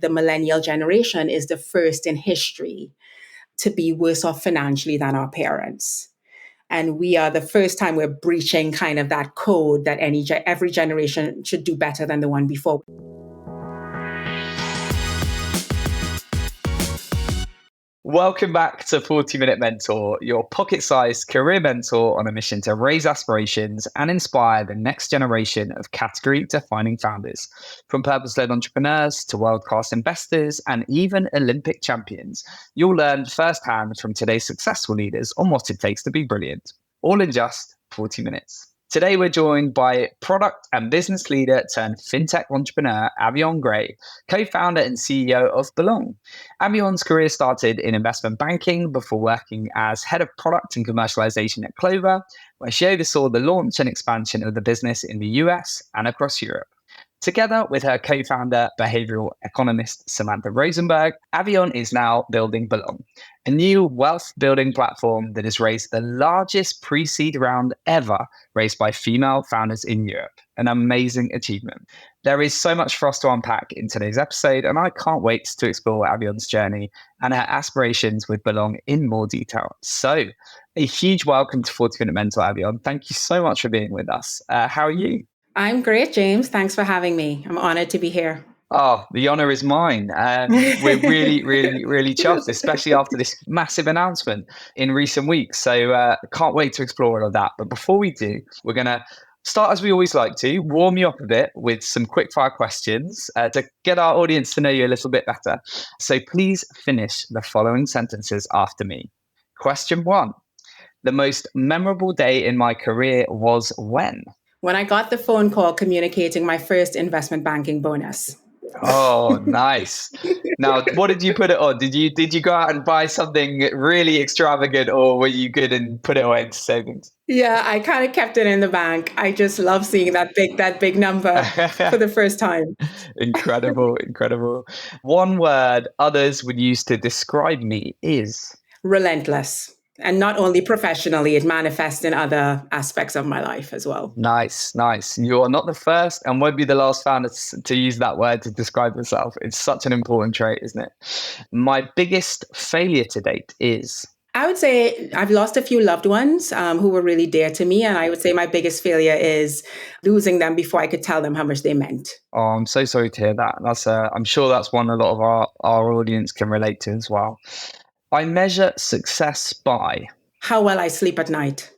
the millennial generation is the first in history to be worse off financially than our parents. And we are the first time we're breaching kind of that code that every generation should do better than the one before. Welcome back to 40-Minute Mentor, your pocket-sized career mentor on a mission to raise aspirations and inspire the next generation of category-defining founders. From purpose-led entrepreneurs to world-class investors and even Olympic champions, you'll learn firsthand from today's successful leaders on what it takes to be brilliant, all in just 40 minutes. Today, we're joined by product and business leader turned fintech entrepreneur, Avion Gray, co-founder and CEO of Belong. Avion's career started in investment banking before working as head of product and commercialization at Clover, where she oversaw the launch and expansion of the business in the US and across Europe. Together with her co-founder, behavioural economist Samantha Rosenberg, Avion is now building Belong, a new wealth-building platform that has raised the largest pre-seed round ever raised by female founders in Europe. An amazing achievement. There is so much for us to unpack in today's episode, and I can't wait to explore Avion's journey and her aspirations with Belong in more detail. So, a huge welcome to 40-Minute Mentor, Avion. Thank you so much for being with us. How are you? I'm great, James. Thanks for having me. I'm honored to be here. Oh, the honor is mine. We're really chuffed, especially after this massive announcement in recent weeks. So can't wait to explore all of that. But before we do, we're going to start as we always like to, warm you up a bit with some quick fire questions to get our audience to know you a little bit better. So please finish the following sentences after me. Question 1. The most memorable day in my career was when? When I got the phone call communicating my first investment banking bonus. Oh, nice. Now, what did you put it on? Did you go out and buy something really extravagant, or were you good and put it away into savings? Yeah, I kind of kept it in the bank. I just love seeing that big number for the first time. Incredible. One word others would use to describe me is relentless. And not only professionally, it manifests in other aspects of my life as well. Nice. You are not the first and won't be the last founder to use that word to describe yourself. It's such an important trait, isn't it? My biggest failure to date is? I would say I've lost a few loved ones who were really dear to me. And I would say my biggest failure is losing them before I could tell them how much they meant. Oh, I'm so sorry to hear that. I'm sure that's one a lot of our audience can relate to as well. I measure success by? How well I sleep at night.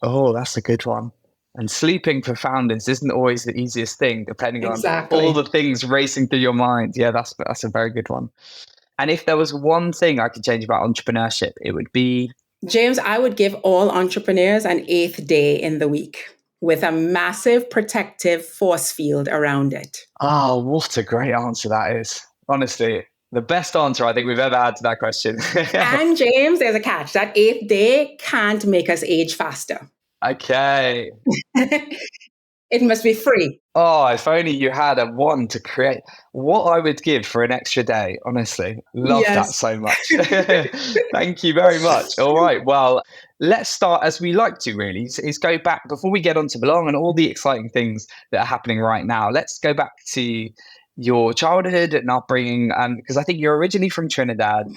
Oh, that's a good one. And sleeping for founders isn't always the easiest thing, depending on all the things racing through your mind. Yeah, that's a very good one. And if there was one thing I could change about entrepreneurship, it would be? James, I would give all entrepreneurs an 8th day in the week with a massive protective force field around it. Oh, what a great answer that is. Honestly. The best answer I think we've ever had to that question. And James, there's a catch. That 8th day can't make us age faster. Okay. It must be free. Oh, if only you had a one to create. What I would give for an extra day, honestly. Love that so much. Thank you very much. All right. Well, let's start as we like to really, is go back before we get on to Belong and all the exciting things that are happening right now. Let's go back to your childhood and upbringing, because I think you're originally from Trinidad,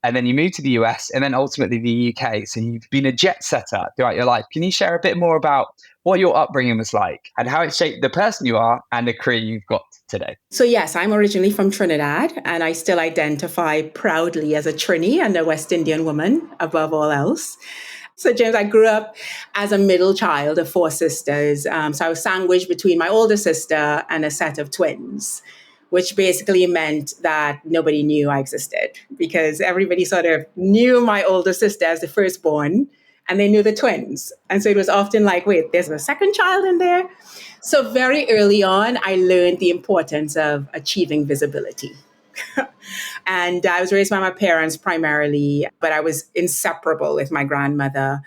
and then you moved to the US and then ultimately the UK. So you've been a jet setter throughout your life. Can you share a bit more about what your upbringing was like and how it shaped the person you are and the career you've got today? So yes, I'm originally from Trinidad and I still identify proudly as a Trini and a West Indian woman above all else. So James, I grew up as a middle child of 4 sisters. So I was sandwiched between my older sister and a set of twins, which basically meant that nobody knew I existed because everybody sort of knew my older sister as the firstborn and they knew the twins. And so it was often like, wait, there's a second child in there. So very early on, I learned the importance of achieving visibility. And I was raised by my parents primarily, but I was inseparable with my grandmother.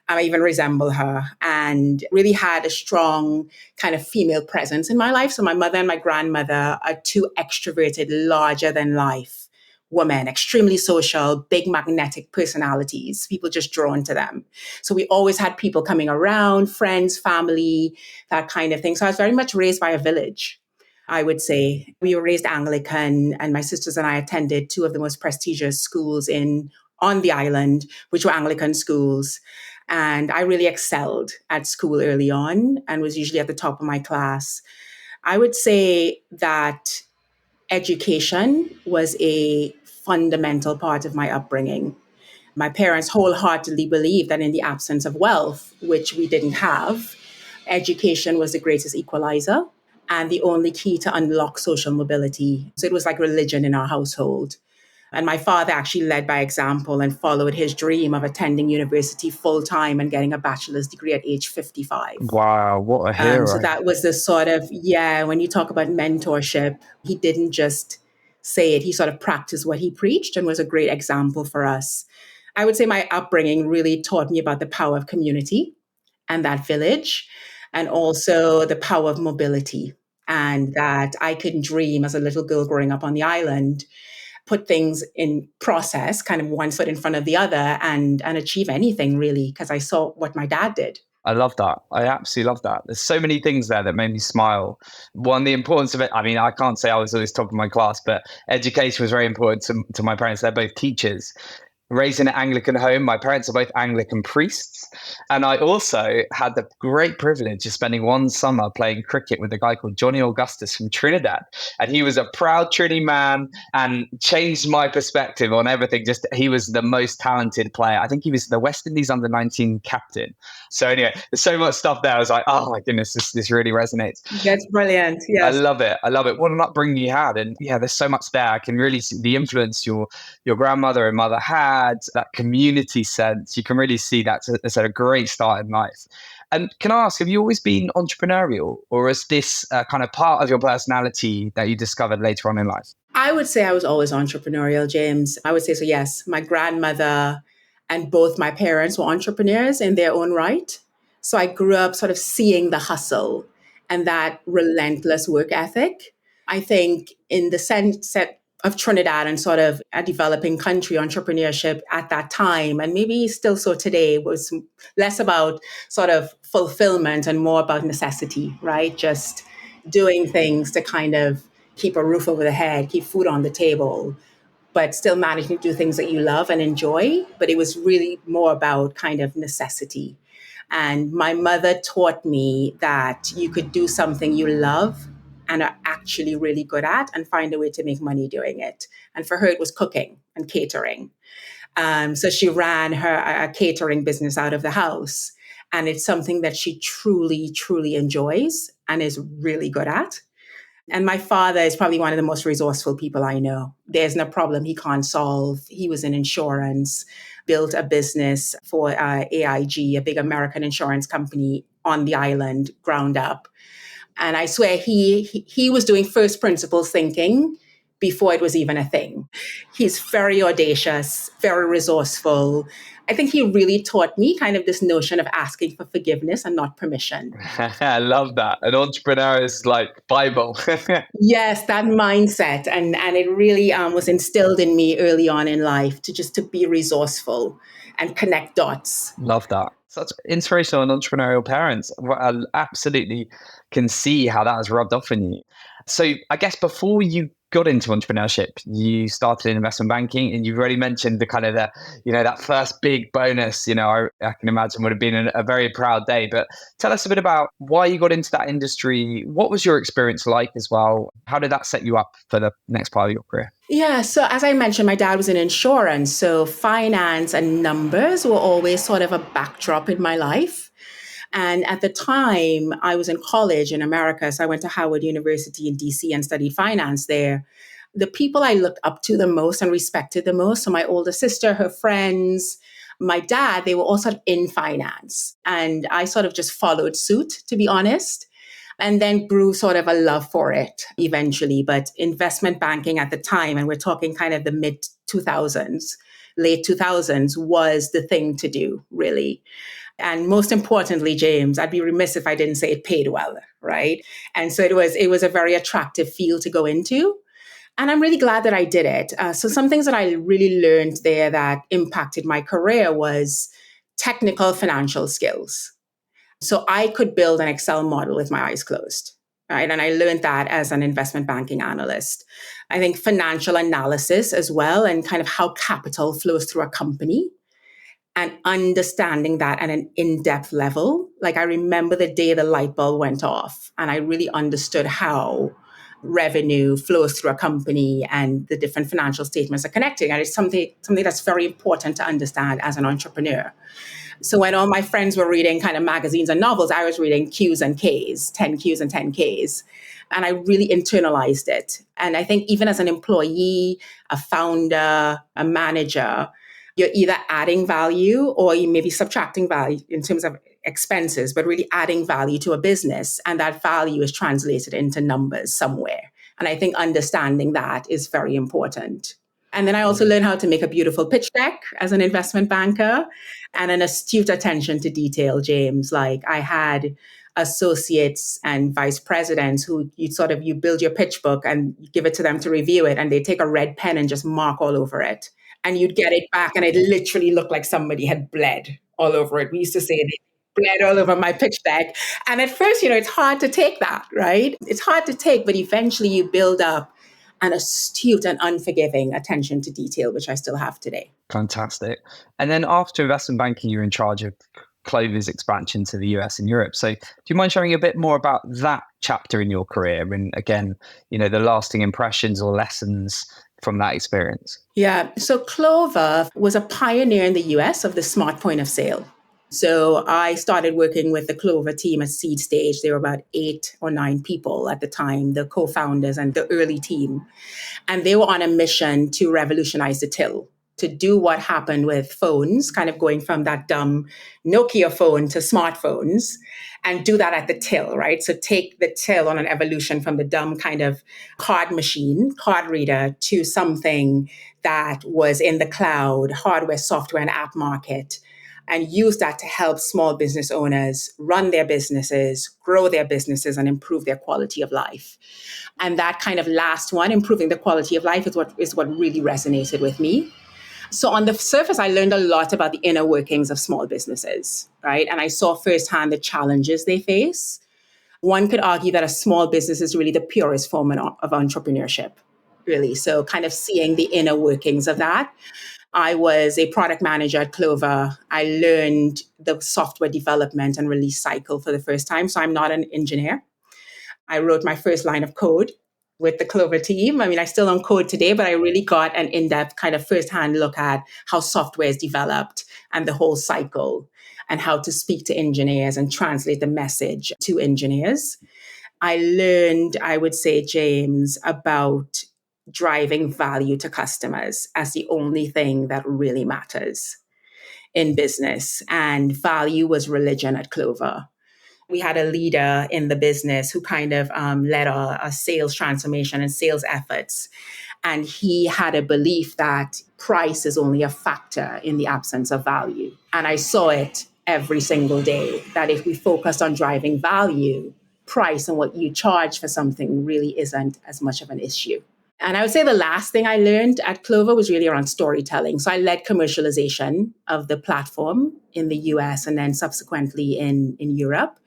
I even resemble her and really had a strong kind of female presence in my life. So my mother and my grandmother are 2 extroverted, larger than life women, extremely social, big magnetic personalities, people just drawn to them. So we always had people coming around, friends, family, that kind of thing. So I was very much raised by a village. I would say. We were raised Anglican, and my sisters and I attended two of the most prestigious schools on the island, which were Anglican schools. And I really excelled at school early on and was usually at the top of my class. I would say that education was a fundamental part of my upbringing. My parents wholeheartedly believed that in the absence of wealth, which we didn't have, education was the greatest equalizer and the only key to unlock social mobility. So it was like religion in our household. And my father actually led by example and followed his dream of attending university full time and getting a bachelor's degree at age 55. Wow, what a So hero. that was the sort of, yeah, when you talk about mentorship, he didn't just say it, he sort of practiced what he preached and was a great example for us. I would say my upbringing really taught me about the power of community and that village, and also the power of mobility. And that I could dream as a little girl growing up on the island, put things in process, kind of one foot in front of the other, and achieve anything really, because I saw what my dad did. I love that. I absolutely love that. There's so many things there that made me smile. One, the importance of it. I mean, I can't say I was always top of my class, but education was very important to my parents. They're both teachers. Raised in an Anglican home. My parents are both Anglican priests. And I also had the great privilege of spending one summer playing cricket with a guy called Johnny Augustus from Trinidad. And he was a proud Trini man and changed my perspective on everything. Just he was the most talented player. I think he was the West Indies under-19 captain. So anyway, there's so much stuff there. I was like, oh my goodness, this really resonates. That's brilliant. I Yes. love it. I love it. What an upbringing you had. And yeah, there's so much there. I can really see the influence your grandmother and mother had, that community sense. You can really see that's a great start in life. And can I ask, have you always been entrepreneurial, or is this kind of part of your personality that you discovered later on in life? I would say I was always entrepreneurial, James. I would say so, yes. My grandmother and both my parents were entrepreneurs in their own right. So I grew up sort of seeing the hustle and that relentless work ethic. I think in the sense of Trinidad and sort of a developing country, entrepreneurship at that time, and maybe still so today, was less about sort of fulfillment and more about necessity, right? Just doing things to kind of keep a roof over the head, keep food on the table, but still managing to do things that you love and enjoy. But it was really more about kind of necessity. And my mother taught me that you could do something you love and are actually really good at and find a way to make money doing it. And for her, it was cooking and catering. So she ran a catering business out of the house. And it's something that she truly, truly enjoys and is really good at. And my father is probably one of the most resourceful people I know. There's no problem he can't solve. He was in insurance, built a business for AIG, a big American insurance company on the island, ground up. And I swear he was doing first principles thinking before it was even a thing. He's very audacious, very resourceful. I think he really taught me kind of this notion of asking for forgiveness and not permission. I love that. An entrepreneur is like Bible. Yes, that mindset, and it really was instilled in me early on in life to be resourceful and connect dots. Love that. Such inspirational and entrepreneurial parents. Well, I absolutely can see how that has rubbed off on you. So I guess before you got into entrepreneurship, you started in investment banking, and you've already mentioned the kind of that first big bonus, I can imagine would have been a very proud day. But tell us a bit about why you got into that industry. What was your experience like as well? How did that set you up for the next part of your career? Yeah, so as I mentioned, my dad was in insurance, so finance and numbers were always sort of a backdrop in my life. And at the time, I was in college in America. So I went to Howard University in DC and studied finance there. The people I looked up to the most and respected the most, so my older sister, her friends, my dad, they were all sort of in finance. And I sort of just followed suit, to be honest, and then grew sort of a love for it eventually. But investment banking at the time, and we're talking kind of the mid 2000s, late 2000s, was the thing to do, really. And most importantly, James, I'd be remiss if I didn't say it paid well, right? And so it was a very attractive field to go into. And I'm really glad that I did it. So some things that I really learned there that impacted my career was technical financial skills. So I could build an Excel model with my eyes closed. right? And I learned that as an investment banking analyst. I think financial analysis as well, and kind of how capital flows through a company and understanding that at an in-depth level. Like I remember the day the light bulb went off and I really understood how revenue flows through a company and the different financial statements are connecting. And it's something that's very important to understand as an entrepreneur. So when all my friends were reading kind of magazines and novels, I was reading Q's and K's, 10 Q's and 10 K's. And I really internalized it. And I think even as an employee, a founder, a manager, you're either adding value or you may be subtracting value in terms of expenses, but really adding value to a business. And that value is translated into numbers somewhere. And I think understanding that is very important. And then I also learned how to make a beautiful pitch deck as an investment banker and an astute attention to detail, James. Like I had associates and vice presidents who you build your pitch book and you give it to them to review it, and they take a red pen and just mark all over it. And you'd get it back and it literally looked like somebody had bled all over it. We used to say they bled all over my pitch deck. And at first, it's hard to take that, right? It's hard to take, but eventually you build up an astute and unforgiving attention to detail, which I still have today. Fantastic. And then after investment banking, you're in charge of Clover's expansion to the US and Europe. So do you mind sharing a bit more about that chapter in your career? And again, the lasting impressions or lessons from that experience? Yeah. So Clover was a pioneer in the US of the smart point of sale. So I started working with the Clover team at seed stage. There were about 8 or 9 people at the time, the co-founders and the early team. And they were on a mission to revolutionize the till, to do what happened with phones, kind of going from that dumb Nokia phone to smartphones, and do that at the till, right? So take the till on an evolution from the dumb kind of card machine, card reader, to something that was in the cloud, hardware, software, and app market, and use that to help small business owners run their businesses, grow their businesses, and improve their quality of life. And that kind of last one, improving the quality of life, is what really resonated with me. So on the surface, I learned a lot about the inner workings of small businesses, right? And I saw firsthand the challenges they face. One could argue that a small business is really the purest form of entrepreneurship, really. So kind of seeing the inner workings of that. I was a product manager at Clover. I learned the software development and release cycle for the first time. So I'm not an engineer. I wrote my first line of code with the Clover team. I mean, I still don't code today, but I really got an in-depth kind of firsthand look at how software is developed and the whole cycle and how to speak to engineers and translate the message to engineers. I learned, I would say, James, about driving value to customers as the only thing that really matters in business. And value was religion at Clover. We had a leader in the business who kind of led our sales transformation and sales efforts. And he had a belief that price is only a factor in the absence of value. And I saw it every single day, that if we focused on driving value, price and what you charge for something really isn't as much of an issue. And I would say the last thing I learned at Clover was really around storytelling. So I led commercialization of the platform in the US and then subsequently in Europe.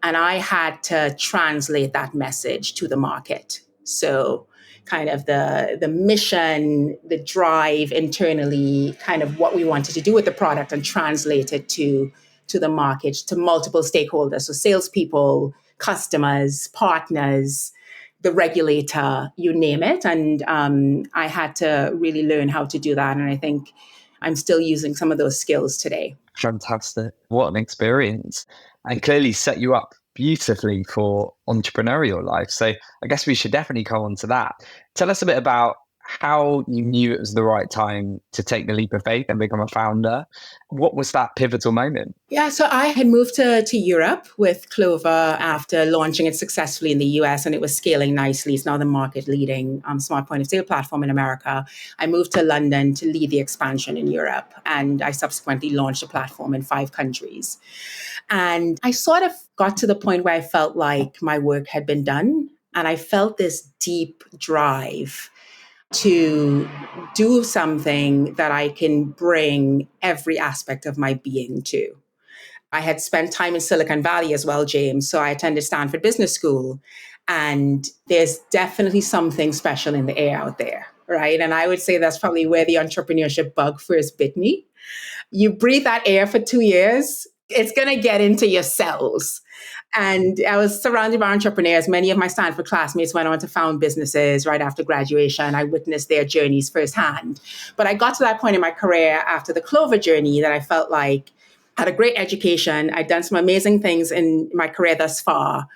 And I had to translate that message to the market. So kind of the mission, the drive internally, kind of what we wanted to do with the product and translate it to the market, to multiple stakeholders. So salespeople, customers, partners, the regulator, you name it. And I had to really learn how to do that. And I think I'm still using some of those skills today. Fantastic. What an experience. And clearly set you up beautifully for entrepreneurial life. So I guess we should definitely come on to that. Tell us a bit about how you knew it was the right time to take the leap of faith and become a founder. What was that pivotal moment? Yeah, so I had moved to Europe with Clover after launching it successfully in the US, and it was scaling nicely. It's now the market leading smart point of sale platform in America. I moved to London to lead the expansion in Europe, and I subsequently launched the platform in 5 countries. And I sort of got to the point where I felt like my work had been done, and I felt this deep drive to do something that I can bring every aspect of my being to. I had spent time in Silicon Valley as well, James. So I attended Stanford Business School. And there's definitely something special in the air out there, right? And I would say that's probably where the entrepreneurship bug first bit me. You breathe that air for 2 years, it's going to get into your cells. And I was surrounded by entrepreneurs. Many of my Stanford classmates went on to found businesses right after graduation. I witnessed their journeys firsthand. But I got to that point in my career after the Clover journey that I felt like I had a great education. I'd done some amazing things in my career thus far.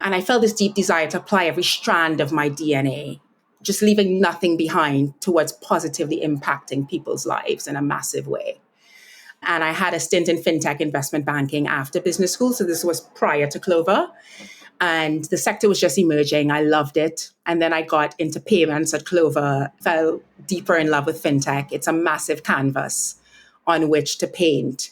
And I felt this deep desire to apply every strand of my DNA, just leaving nothing behind towards positively impacting people's lives in a massive way. And I had a stint in fintech investment banking after business school. So this was prior to Clover. And the sector was just emerging. I loved it. And then I got into payments at Clover, fell deeper in love with fintech. It's a massive canvas on which to paint.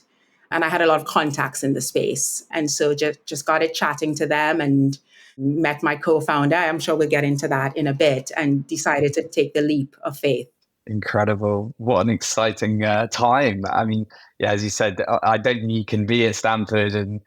And I had a lot of contacts in the space. And so just got it chatting to them and met my co-founder. I'm sure we'll get into that in a bit, and decided to take the leap of faith. Incredible. What an exciting time. I mean, yeah, as you said, I don't think you can be at Stanford and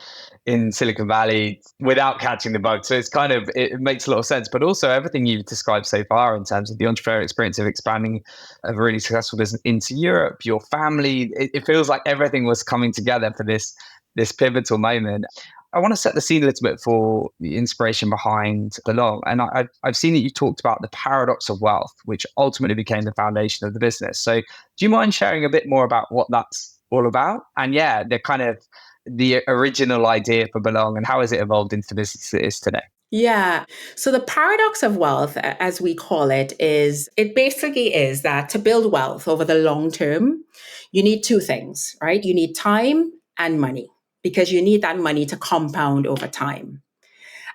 in Silicon Valley without catching the bug. So it makes a lot of sense. But also everything you've described so far in terms of the entrepreneurial experience of expanding a really successful business into Europe, your family, it feels like everything was coming together for this pivotal moment. I want to set the scene a little bit for the inspiration behind Belong. And I've seen that you talked about the paradox of wealth, which ultimately became the foundation of the business. So do you mind sharing a bit more about what that's all about? And yeah, the original idea for Belong, and how has it evolved into the business it is today? Yeah. So the paradox of wealth, as we call it, it basically is that to build wealth over the long term, you need two things, right? You need time and money, because you need that money to compound over time.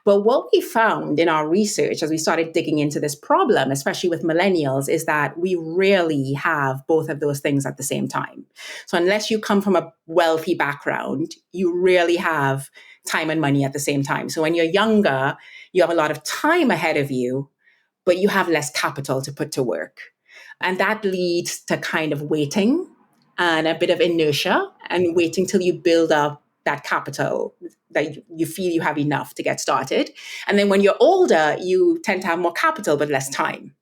But what we found in our research as we started digging into this problem, especially with millennials, is that we rarely have both of those things at the same time. So unless you come from a wealthy background, you rarely have time and money at the same time. So when you're younger, you have a lot of time ahead of you, but you have less capital to put to work. And that leads to kind of waiting and a bit of inertia, and waiting till you build up that capital that you feel you have enough to get started. And then when you're older, you tend to have more capital, but less time.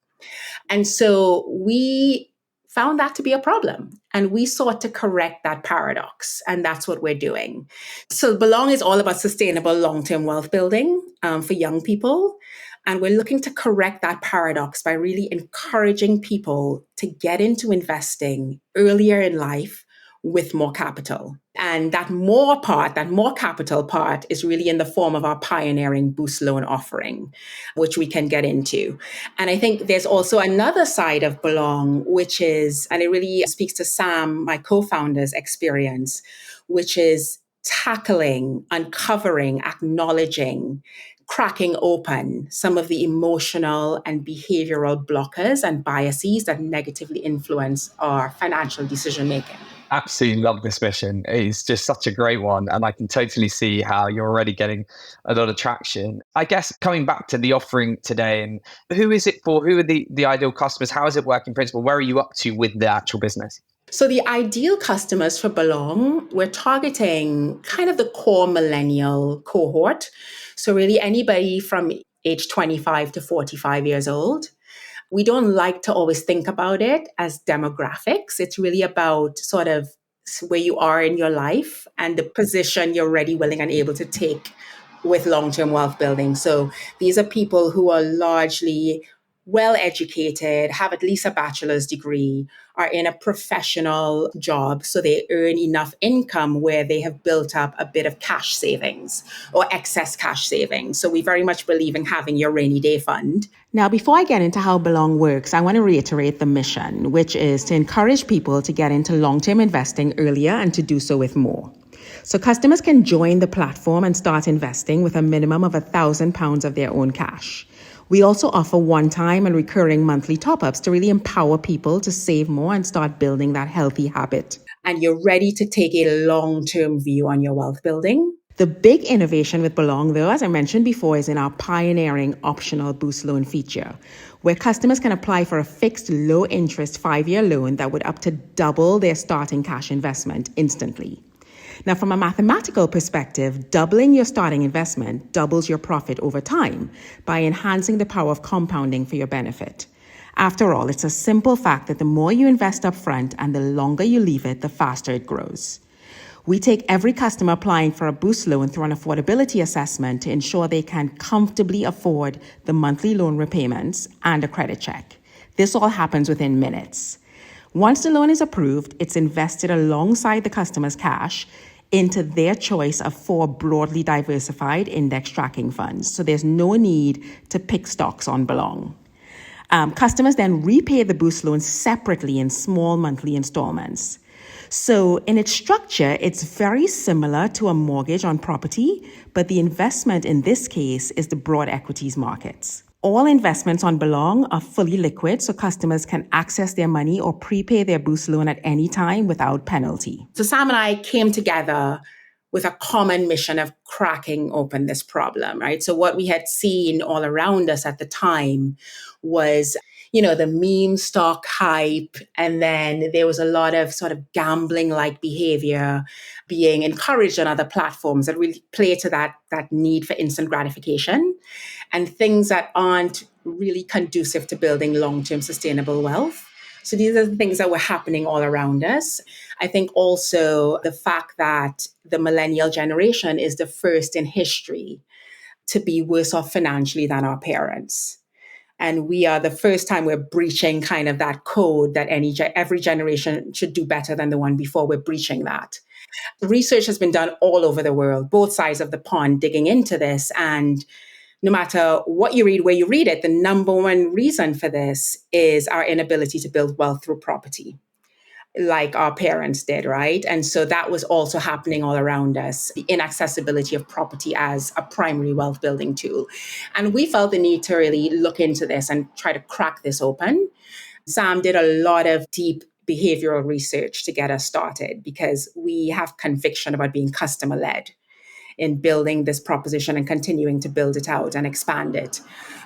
And so we found that to be a problem. And we sought to correct that paradox. And that's what we're doing. So Belong is all about sustainable long-term wealth building for young people. And we're looking to correct that paradox by really encouraging people to get into investing earlier in life with more capital. And that more capital part is really in the form of our pioneering boost loan offering, which we can get into. And I think there's also another side of Belong, which is, and it really speaks to Sam, my co-founder's experience, which is tackling, uncovering, acknowledging, cracking open some of the emotional and behavioral blockers and biases that negatively influence our financial decision making. Absolutely love this mission. It's just such a great one. And I can totally see how you're already getting a lot of traction. I guess coming back to the offering today, and who is it for? Who are the ideal customers? How is it working in principle? Where are you up to with the actual business? So the ideal customers for Belong, we're targeting kind of the core millennial cohort. So really anybody from age 25 to 45 years old. We don't like to always think about it as demographics. It's really about sort of where you are in your life and the position you're ready, willing, and able to take with long-term wealth building. So these are people who are largely well educated, have at least a bachelor's degree, are in a professional job, so they earn enough income where they have built up a bit of cash savings or excess cash savings. So we very much believe in having your rainy day fund. Now, before I get into how Belong works, I want to reiterate the mission, which is to encourage people to get into long-term investing earlier and to do so with more. So customers can join the platform and start investing with a minimum of £1,000 of their own cash. We also offer one-time and recurring monthly top-ups to really empower people to save more and start building that healthy habit. And you're ready to take a long-term view on your wealth building. The big innovation with Belong, though, as I mentioned before, is in our pioneering optional boost loan feature, where customers can apply for a fixed low-interest 5-year loan that would up to double their starting cash investment instantly. Now, from a mathematical perspective, doubling your starting investment doubles your profit over time by enhancing the power of compounding for your benefit. After all, it's a simple fact that the more you invest up front and the longer you leave it, the faster it grows. We take every customer applying for a boost loan through an affordability assessment to ensure they can comfortably afford the monthly loan repayments and a credit check. This all happens within minutes. Once the loan is approved, it's invested alongside the customer's cash into their choice of 4 broadly diversified index tracking funds. So there's no need to pick stocks on Belong. Customers then repay the boost loan separately in small monthly installments. So in its structure, it's very similar to a mortgage on property, but the investment in this case is the broad equities markets. All investments on Belong are fully liquid, so customers can access their money or prepay their boost loan at any time without penalty. So Sam and I came together with a common mission of cracking open this problem, right? So what we had seen all around us at the time was, the meme stock hype. And then there was a lot of sort of gambling-like behavior being encouraged on other platforms that really play to that need for instant gratification and things that aren't really conducive to building long-term sustainable wealth. So these are the things that were happening all around us. I think also the fact that the millennial generation is the first in history to be worse off financially than our parents. And we are the first time we're breaching kind of that code that every generation should do better than the one before. We're breaching that. Research has been done all over the world, both sides of the pond, digging into this. And no matter what you read, where you read it, the number one reason for this is our inability to build wealth through property, like our parents did, right? And so that was also happening all around us, the inaccessibility of property as a primary wealth building tool. And we felt the need to really look into this and try to crack this open. Sam did a lot of deep behavioral research to get us started because we have conviction about being customer-led in building this proposition and continuing to build it out and expand it.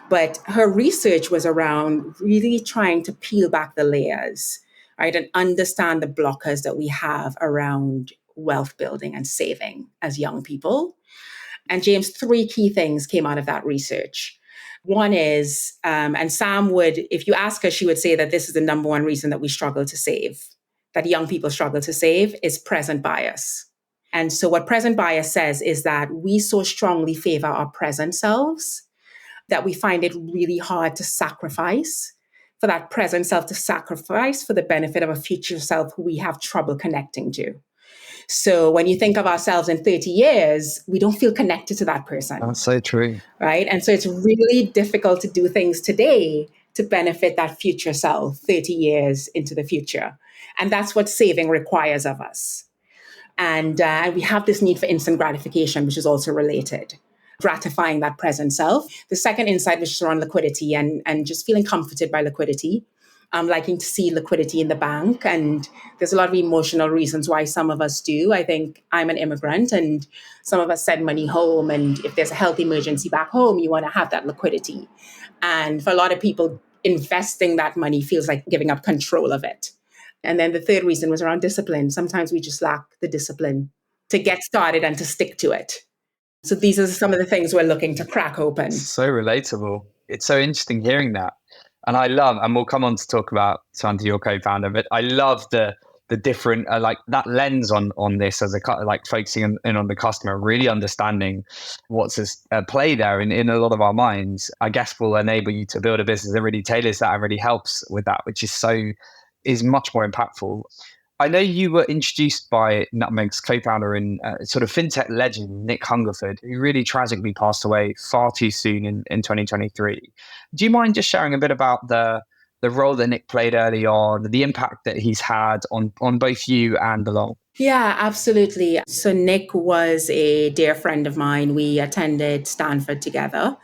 But her research was around really trying to peel back the layers, right, and understand the blockers that we have around wealth building and saving as young people. And James, 3 key things came out of that research. One is, and Sam would, if you ask her, she would say that this is the number one reason that we struggle to save, that young people struggle to save, is present bias. And so what present bias says is that we so strongly favor our present selves that we find it really hard to sacrifice for that present self to sacrifice for the benefit of a future self who we have trouble connecting to. So when you think of ourselves in 30 years, we don't feel connected to that person. That's so true. Right? And so it's really difficult to do things today to benefit that future self 30 years into the future. And that's what saving requires of us. And we have this need for instant gratification, which is also related, gratifying that present self. The second insight, which is around liquidity and just feeling comforted by liquidity. I'm liking to see liquidity in the bank. And there's a lot of emotional reasons why some of us do. I think I'm an immigrant and some of us send money home. And if there's a health emergency back home, you want to have that liquidity. And for a lot of people, investing that money feels like giving up control of it. And then the third reason was around discipline. Sometimes we just lack the discipline to get started and to stick to it. So these are some of the things we're looking to crack open. So relatable. It's so interesting hearing that. And I love, and we'll come on to talk about Samantha, your co-founder, but I love the different, like that lens on this as like focusing in on the customer, really understanding what's at play there in a lot of our minds, I guess will enable you to build a business that really tailors that and really helps with that, which is much more impactful. I know you were introduced by Nutmeg's co-founder and sort of fintech legend, Nick Hungerford, who really tragically passed away far too soon in 2023. Do you mind just sharing a bit about the role that Nick played early on, the impact that he's had on both you and Belong? Yeah, absolutely. So Nick was a dear friend of mine. We attended Stanford together.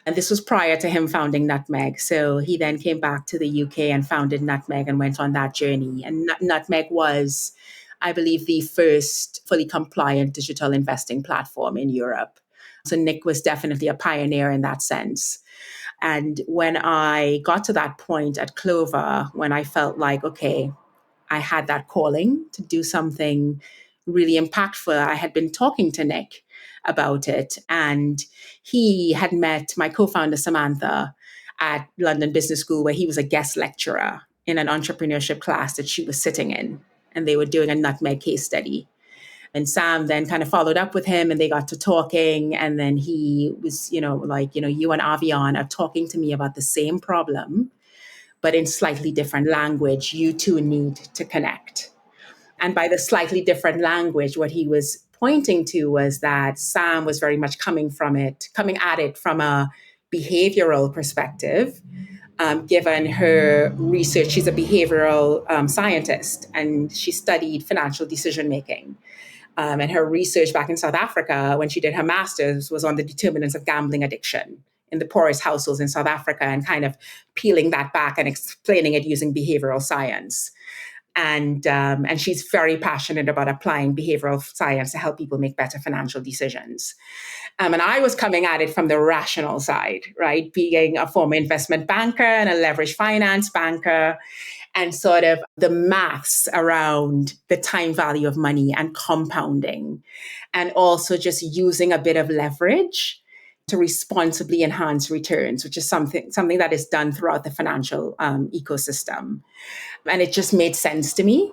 And this was prior to him founding Nutmeg. So he then came back to the UK and founded Nutmeg and went on that journey. And Nutmeg was, I believe, the first fully compliant digital investing platform in Europe. So Nick was definitely a pioneer in that sense. And when I got to that point at Clover, when I felt like, okay, I had that calling to do something really impactful. I had been talking to Nick about it, and he had met my co-founder Samantha at London Business School, where he was a guest lecturer in an entrepreneurship class that she was sitting in, and they were doing a nutmeg case study. And Sam then kind of followed up with him, and they got to talking. And then he was, like, you and Avion are talking to me about the same problem, but in slightly different language. You two need to connect. And by the slightly different language, what he was pointing to was that Sam was very much coming at it from a behavioral perspective. Given her research, she's a behavioral scientist, and she studied financial decision making. And her research back in South Africa, when she did her master's, was on the determinants of gambling addiction in the poorest households in South Africa, and kind of peeling that back and explaining it using behavioral science. And she's very passionate about applying behavioral science to help people make better financial decisions. And I was coming at it from the rational side, right? Being a former investment banker and a leveraged finance banker, and sort of the maths around the time value of money and compounding, and also just using a bit of leverage to responsibly enhance returns, which is something that is done throughout the financial ecosystem. And it just made sense to me.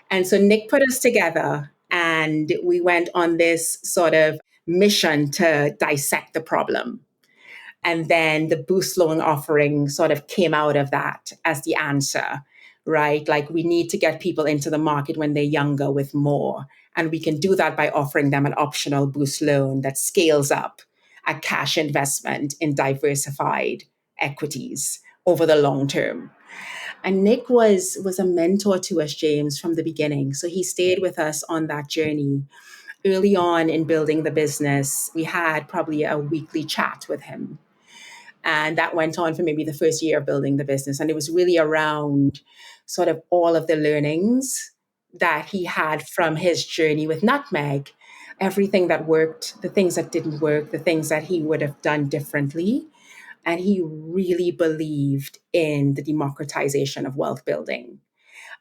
And so Nick put us together, and we went on this sort of mission to dissect the problem. And then the boost loan offering sort of came out of that as the answer, right? Like, we need to get people into the market when they're younger with more. And we can do that by offering them an optional boost loan that scales up a cash investment in diversified equities over the long term. And Nick was a mentor to us, James, from the beginning. So he stayed with us on that journey. Early on in building the business, we had probably a weekly chat with him. And that went on for maybe the first year of building the business. And it was really around sort of all of the learnings that he had from his journey with Nutmeg, everything that worked, the things that didn't work, the things that he would have done differently. And he really believed in the democratization of wealth building.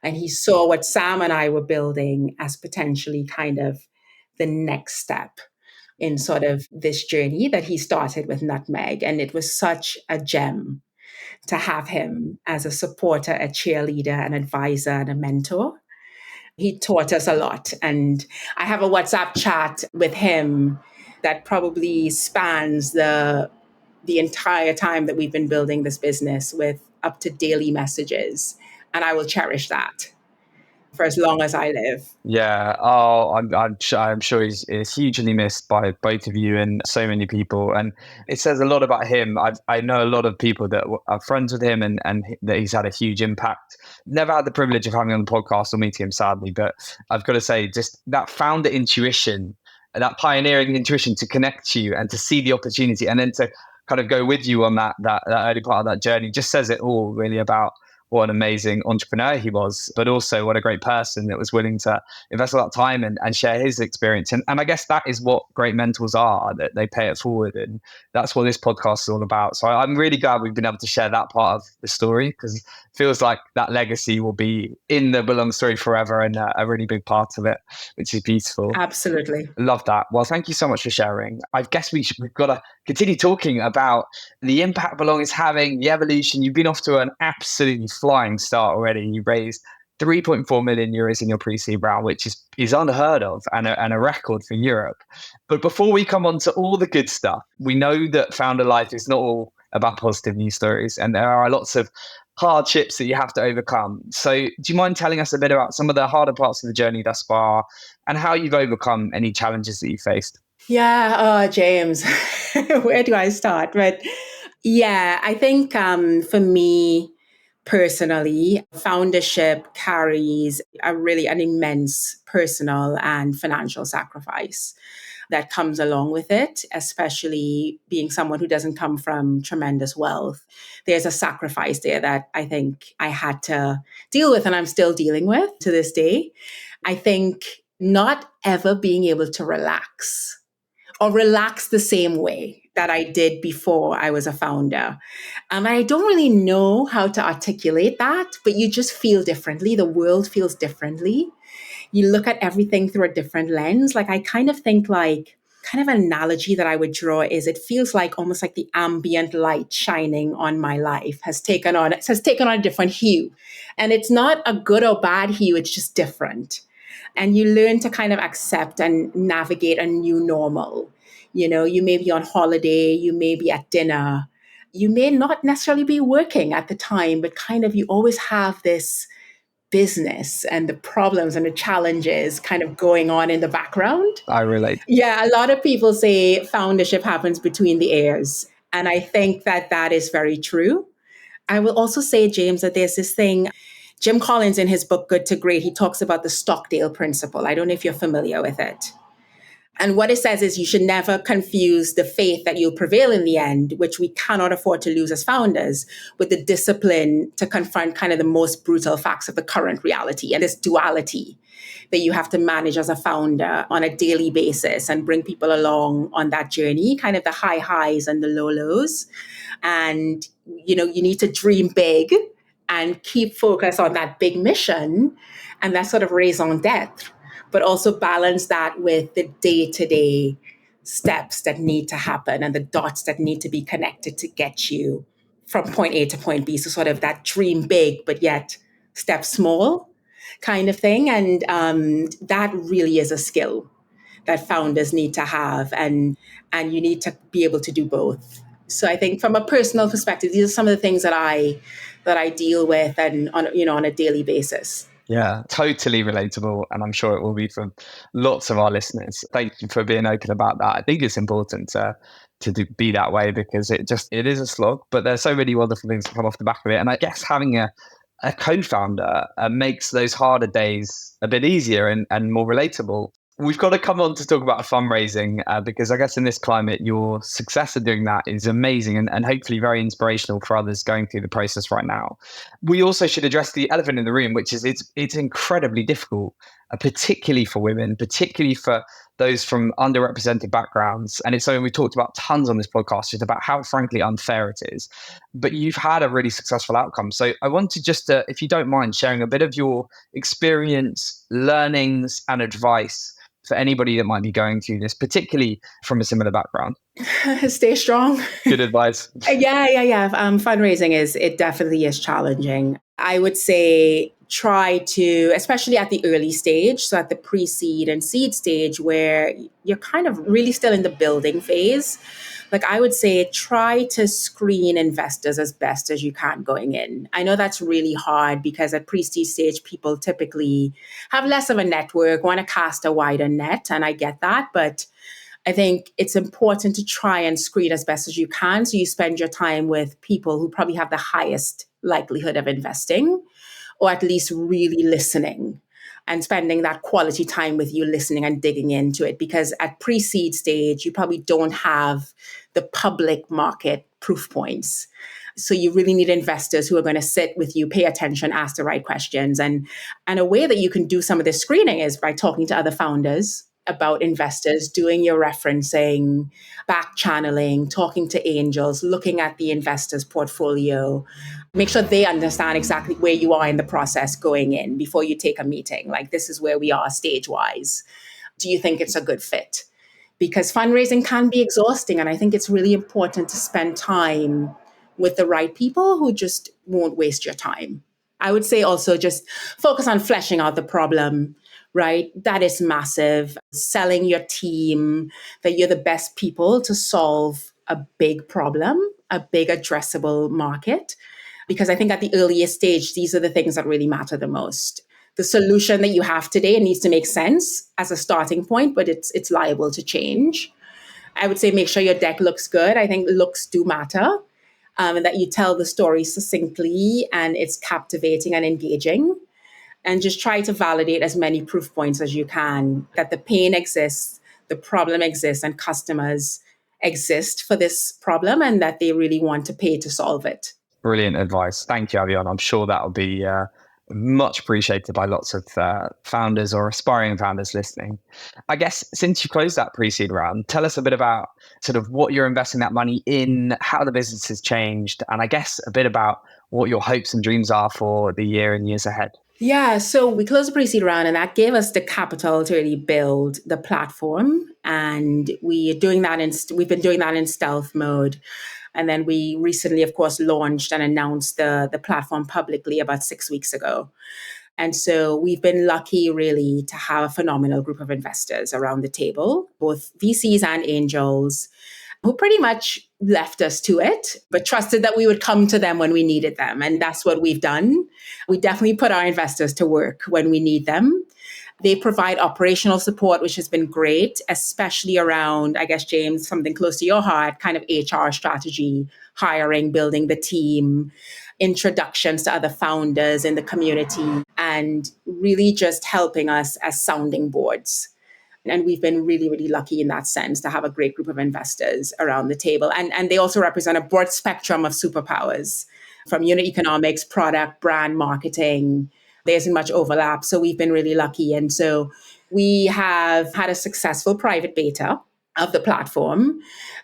And he saw what Sam and I were building as potentially kind of the next step in sort of this journey that he started with Nutmeg. And it was such a gem to have him as a supporter, a cheerleader, an advisor, and a mentor. He taught us a lot. And I have a WhatsApp chat with him that probably spans the entire time that we've been building this business, with up to daily messages. And I will cherish that for as long as I live. Yeah. I'm sure he's hugely missed by both of you and so many people. And it says a lot about him. I know a lot of people that are friends with him, and that he's had a huge impact. Never had the privilege of having him on the podcast or meeting him, sadly. But I've got to say, just that founder intuition, that pioneering intuition to connect to you and to see the opportunity, and then to kind of go with you on that early part of that journey, just says it all really about what an amazing entrepreneur he was, but also what a great person that was willing to invest a lot of time and share his experience. And I guess that is what great mentors are, that they pay it forward. And that's what this podcast is all about. So I'm really glad we've been able to share that part of the story, because it feels like that legacy will be in the Belong story forever, and a really big part of it, which is beautiful. Absolutely. Love that. Well, thank you so much for sharing. I guess we've got to continue talking about the impact Belong is having, the evolution. You've been off to an absolutely flying start already. You raised 3.4 million euros in your pre-seed round, which is unheard of, and a record for Europe. But before we come on to all the good stuff, we know that founder life is not all about positive news stories, and there are lots of hardships that you have to overcome. So do you mind telling us a bit about some of the harder parts of the journey thus far, and how you've overcome any challenges that you faced? Yeah, James, where do I start? But yeah, I think for me personally, foundership carries an immense personal and financial sacrifice that comes along with it, especially being someone who doesn't come from tremendous wealth. There's a sacrifice there that I think I had to deal with, and I'm still dealing with to this day. I think not ever being able to relax the same way that I did before I was a founder. I don't really know how to articulate that, but you just feel differently. The world feels differently. You look at everything through a different lens. Like I kind of think like, kind of an analogy that I would draw is it feels like almost like the ambient light shining on my life has taken on a different hue. And it's not a good or bad hue, it's just different. And you learn to kind of accept and navigate a new normal. You know, you may be on holiday, you may be at dinner, you may not necessarily be working at the time, but kind of you always have this business and the problems and the challenges kind of going on in the background. I relate. Yeah, a lot of people say foundership happens between the ears. And I think that that is very true. I will also say, James, that there's this thing, Jim Collins in his book, Good to Great, he talks about the Stockdale principle. I don't know if you're familiar with it. And what it says is you should never confuse the faith that you'll prevail in the end, which we cannot afford to lose as founders, with the discipline to confront kind of the most brutal facts of the current reality and this duality that you have to manage as a founder on a daily basis and bring people along on that journey, kind of the high highs and the low lows. And, you know, you need to dream big and keep focus on that big mission and that sort of raison d'etre, but also balance that with the day-to-day steps that need to happen and the dots that need to be connected to get you from point A to point B. So sort of that dream big, but yet step small kind of thing. And that really is a skill that founders need to have. And you need to be able to do both. So I think from a personal perspective, these are some of the things that I deal with and on a daily basis. Yeah, totally relatable. And I'm sure it will be for lots of our listeners. Thank you for being open about that. I think it's important to be that way because it is a slog, but there's so many wonderful things that come off the back of it. And I guess having a co-founder makes those harder days a bit easier and more relatable. We've got to come on to talk about fundraising because I guess in this climate, your success at doing that is amazing and hopefully very inspirational for others going through the process right now. We also should address the elephant in the room, which is it's incredibly difficult, particularly for women, particularly for those from underrepresented backgrounds. And it's something we talked about tons on this podcast, just about how frankly unfair it is. But you've had a really successful outcome. So I want to just, if you don't mind, sharing a bit of your experience, learnings, and advice for anybody that might be going through this, particularly from a similar background. Stay strong. Good advice. Yeah. Fundraising it definitely is challenging. I would say try to, especially at the early stage, so at the pre-seed and seed stage where you're kind of really still in the building phase. Like I would say, try to screen investors as best as you can going in. I know that's really hard because at pre-seed stage, people typically have less of a network, want to cast a wider net, and I get that. But I think it's important to try and screen as best as you can. So you spend your time with people who probably have the highest likelihood of investing, or at least really listening and spending that quality time with you, listening and digging into it. Because at pre-seed stage, you probably don't have the public market proof points. So you really need investors who are going to sit with you, pay attention, ask the right questions. And a way that you can do some of this screening is by talking to other founders about investors, doing your referencing, back channeling, talking to angels, looking at the investor's portfolio. Make sure they understand exactly where you are in the process going in before you take a meeting. Like, this is where we are stage-wise. Do you think it's a good fit? Because fundraising can be exhausting. And I think it's really important to spend time with the right people who just won't waste your time. I would say also just focus on fleshing out the problem, right? That is massive. Selling your team, that you're the best people to solve a big problem, a big addressable market. Because I think at the earliest stage, these are the things that really matter the most. The solution that you have today needs to make sense as a starting point, but it's liable to change. I would say make sure your deck looks good. I think looks do matter. And that you tell the story succinctly and it's captivating and engaging. And just try to validate as many proof points as you can that the pain exists, the problem exists, and customers exist for this problem and that they really want to pay to solve it. Brilliant advice. Thank you, Avion. I'm sure that will be much appreciated by lots of founders or aspiring founders listening. I guess since you closed that pre-seed round, tell us a bit about sort of what you're investing that money in, how the business has changed, and I guess a bit about what your hopes and dreams are for the year and years ahead. Yeah, so we closed the pre-seed round and that gave us the capital to really build the platform. And we've been doing that in stealth mode. And then we recently, of course, launched and announced the platform publicly about 6 weeks ago. And so we've been lucky really to have a phenomenal group of investors around the table, both VCs and angels, who pretty much left us to it, but trusted that we would come to them when we needed them. And that's what we've done. We definitely put our investors to work when we need them. They provide operational support, which has been great, especially around, I guess, James, something close to your heart, kind of HR strategy, hiring, building the team, introductions to other founders in the community, and really just helping us as sounding boards. And we've been really, really lucky in that sense to have a great group of investors around the table. And they also represent a broad spectrum of superpowers from unit economics, product, brand, marketing. There isn't much overlap. So we've been really lucky. And so we have had a successful private beta of the platform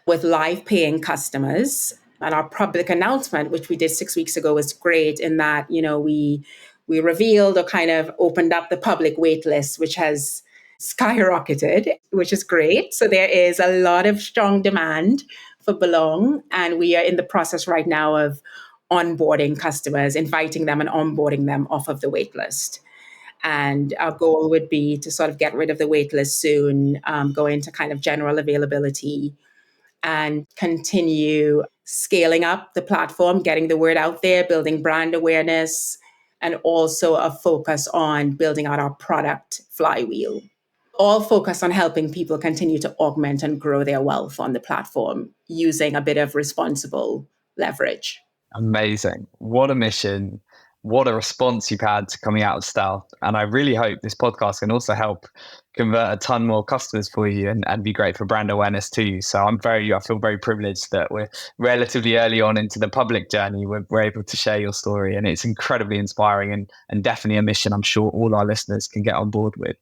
with live paying customers. And our public announcement, which we did 6 weeks ago, was great in that, we revealed or kind of opened up the public wait list, which has skyrocketed, which is great. So there is a lot of strong demand for Belong. And we are in the process right now of onboarding customers, inviting them and onboarding them off of the wait list. And our goal would be to sort of get rid of the wait list soon, go into kind of general availability and continue scaling up the platform, getting the word out there, building brand awareness, and also a focus on building out our product flywheel. All focused on helping people continue to augment and grow their wealth on the platform using a bit of responsible leverage. Amazing. What a mission. What a response you've had to coming out of stealth. And I really hope this podcast can also help convert a ton more customers for you and be great for brand awareness too. So I feel very privileged that we're relatively early on into the public journey. We're able to share your story, and it's incredibly inspiring and definitely a mission I'm sure all our listeners can get on board with.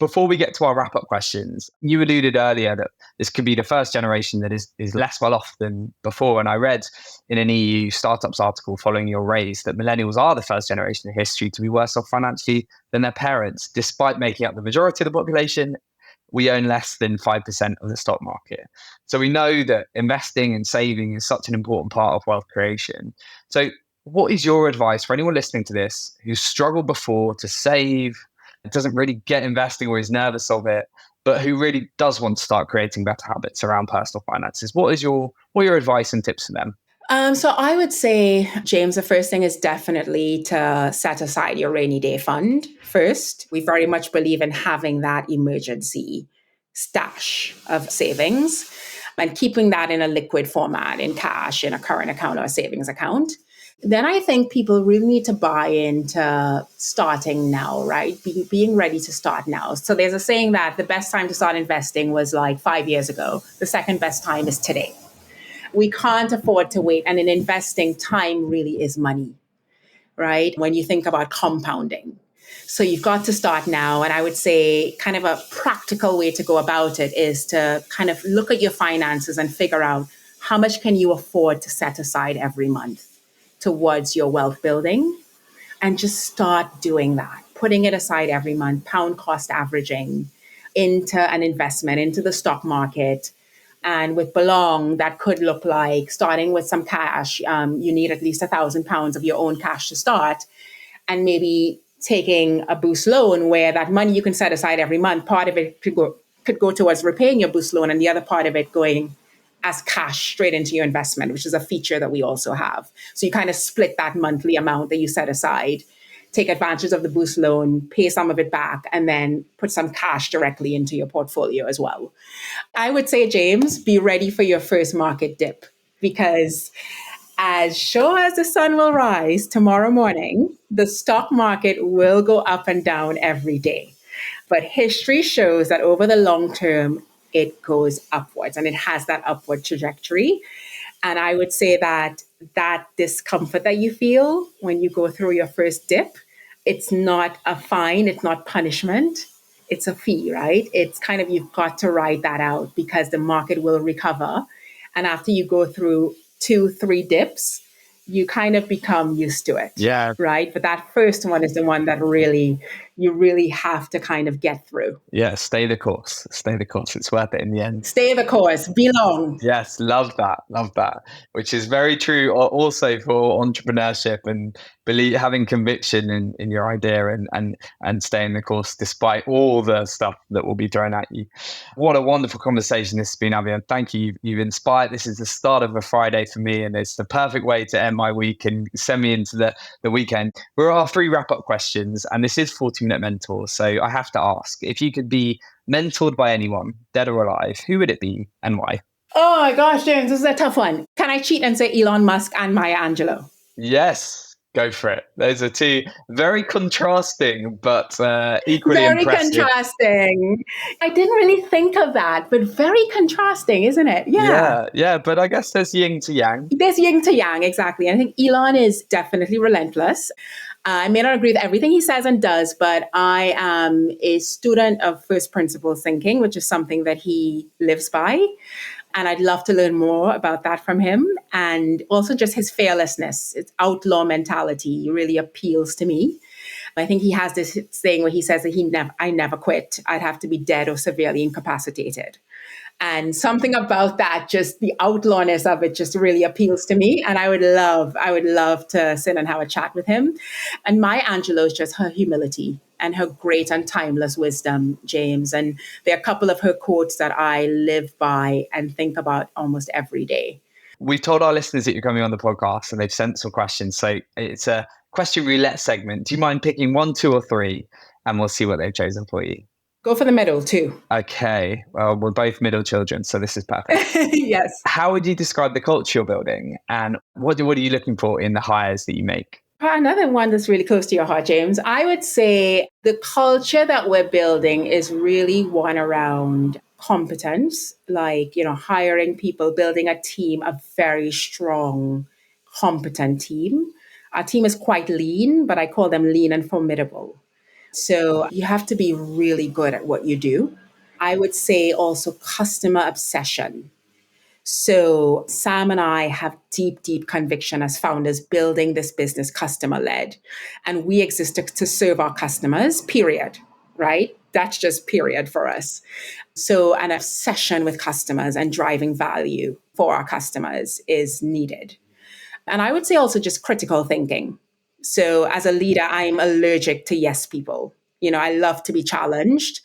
Before we get to our wrap up questions, you alluded earlier that this could be the first generation that is less well off than before. And I read in an EU startups article following your raise that millennials are the first generation in history to be worse off financially than their parents. Despite making up the majority of the population, we own less than 5% of the stock market. So we know that investing and saving is such an important part of wealth creation. So what is your advice for anyone listening to this who's struggled before to save, doesn't really get investing or is nervous of it, but who really does want to start creating better habits around personal finances? What are your advice and tips for them? So I would say, James, the first thing is definitely to set aside your rainy day fund first. We very much believe in having that emergency stash of savings and keeping that in a liquid format, in cash, in a current account or a savings account. Then I think people really need to buy into starting now, right? Being ready to start now. So there's a saying that the best time to start investing was like 5 years ago. The second best time is today. We can't afford to wait. And in investing, time really is money, right? When you think about compounding. So you've got to start now. And I would say kind of a practical way to go about it is to kind of look at your finances and figure out how much can you afford to set aside every month towards your wealth building, and just start doing that, putting it aside every month, pound cost averaging into an investment, into the stock market. And with Belong, that could look like starting with some cash. You need at least £1,000 of your own cash to start, and maybe taking a boost loan where that money you can set aside every month, part of it could go towards repaying your boost loan, and the other part of it going as cash straight into your investment, which is a feature that we also have. So you kind of split that monthly amount that you set aside, take advantage of the boost loan, pay some of it back, and then put some cash directly into your portfolio as well. I would say, James, be ready for your first market dip, because as sure as the sun will rise tomorrow morning, the stock market will go up and down every day. But history shows that over the long term, it goes upwards and it has that upward trajectory. And I would say that that discomfort that you feel when you go through your first dip, it's not a fine, it's not punishment, it's a fee, right? It's kind of, you've got to ride that out because the market will recover. And after you go through 2, 3 dips, you kind of become used to it. Yeah. Right. But that first one is the one that you really have to kind of get through. Yeah. Stay the course. Stay the course. It's worth it in the end. Stay the course, belong. Yes, love that. Love that. Which is very true also for entrepreneurship and having conviction in your idea and staying the course despite all the stuff that will be thrown at you. What a wonderful conversation this has been, Avion. Thank you. You've inspired. This is the start of a Friday for me, and it's the perfect way to end my week and send me into the weekend. We're our 3 wrap-up questions, and this is 40-minute mentors. So I have to ask, if you could be mentored by anyone, dead or alive, who would it be and why? Oh my gosh, James, this is a tough one. Can I cheat and say Elon Musk and Maya Angelou? Yes, go for it. Those are 2 very contrasting, but equally Very impressive. contrasting. I didn't really think of that, but very contrasting, isn't it? Yeah. But I guess there's yin to yang. There's yin to yang, exactly. I think Elon is definitely relentless. I may not agree with everything he says and does, but I am a student of first principles thinking, which is something that he lives by. And I'd love to learn more about that from him. And also just his fearlessness, his outlaw mentality really appeals to me. I think he has this thing where he says that I never quit. I'd have to be dead or severely incapacitated. And something about that, just the outlawness of it just really appeals to me. And I would love to sit and have a chat with him. And Maya Angelou is just her humility and her great and timeless wisdom, James. And there are a couple of her quotes that I live by and think about almost every day. We've told our listeners that you're coming on the podcast and they've sent some questions. So it's a question roulette segment. Do you mind picking 1, 2, or 3? And we'll see what they've chosen for you. Go for the middle, 2. Okay. Well, we're both middle children, so this is perfect. Yes. How would you describe the culture you're building? And what are you looking for in the hires that you make? Another one that's really close to your heart, James. I would say the culture that we're building is really one around competence, like, hiring people, building a team, a very strong, competent team. Our team is quite lean, but I call them lean and formidable. So you have to be really good at what you do. I would say also customer obsession. So Sam and I have deep, deep conviction as founders building this business customer led. And we exist to serve our customers, period. Right? That's just period for us. So an obsession with customers and driving value for our customers is needed. And I would say also just critical thinking. So as a leader, I'm allergic to yes people. I love to be challenged.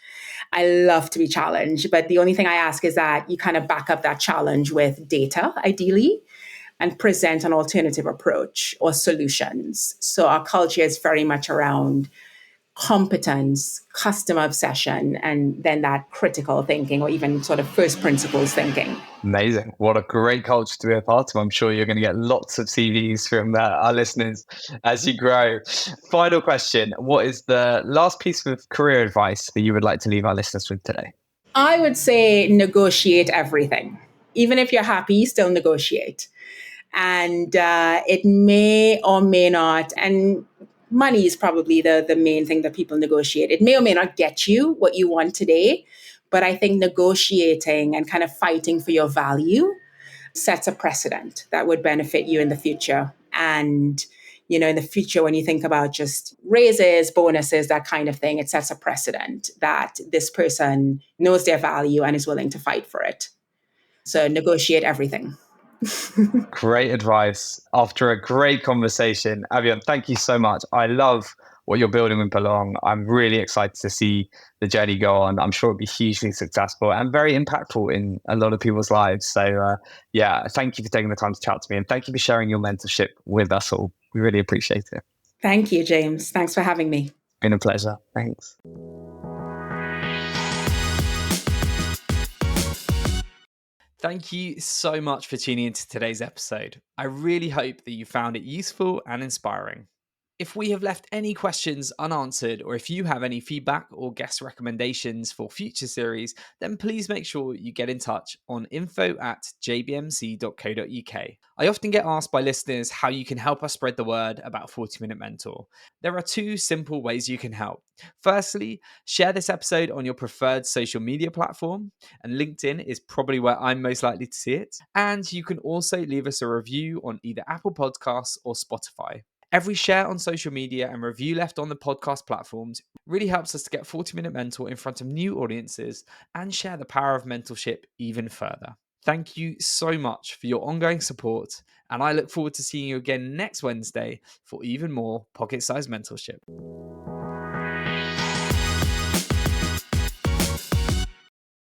But the only thing I ask is that you kind of back up that challenge with data, ideally, and present an alternative approach or solutions. So our culture is very much around competence, customer obsession, and then that critical thinking or even sort of first principles thinking. Amazing. What a great culture to be a part of. I'm sure you're going to get lots of CVs from our listeners as you grow. Final question. What is the last piece of career advice that you would like to leave our listeners with today? I would say negotiate everything. Even if you're happy, still negotiate. And it may or may not, and money is probably the main thing that people negotiate. It may or may not get you what you want today, but I think negotiating and kind of fighting for your value sets a precedent that would benefit you in the future. And, in the future, when you think about just raises, bonuses, that kind of thing, it sets a precedent that this person knows their value and is willing to fight for it. So negotiate everything. Great advice after a great conversation. Avion, thank you so much. I love what you're building with Belong. I'm really excited to see the journey go on. I'm sure it'll be hugely successful and very impactful in a lot of people's lives. So thank you for taking the time to chat to me and thank you for sharing your mentorship with us all. We really appreciate it. Thank you, James. Thanks for having me. Been a pleasure. Thanks. Thank you so much for tuning into today's episode. I really hope that you found it useful and inspiring. If we have left any questions unanswered, or if you have any feedback or guest recommendations for future series, then please make sure you get in touch on info@jbmc.co.uk. I often get asked by listeners how you can help us spread the word about 40 Minute Mentor. There are two simple ways you can help. Firstly, share this episode on your preferred social media platform, and LinkedIn is probably where I'm most likely to see it. And you can also leave us a review on either Apple Podcasts or Spotify. Every share on social media and review left on the podcast platforms really helps us to get 40 Minute Mentor in front of new audiences and share the power of mentorship even further. Thank you so much for your ongoing support, and I look forward to seeing you again next Wednesday for even more pocket-sized mentorship.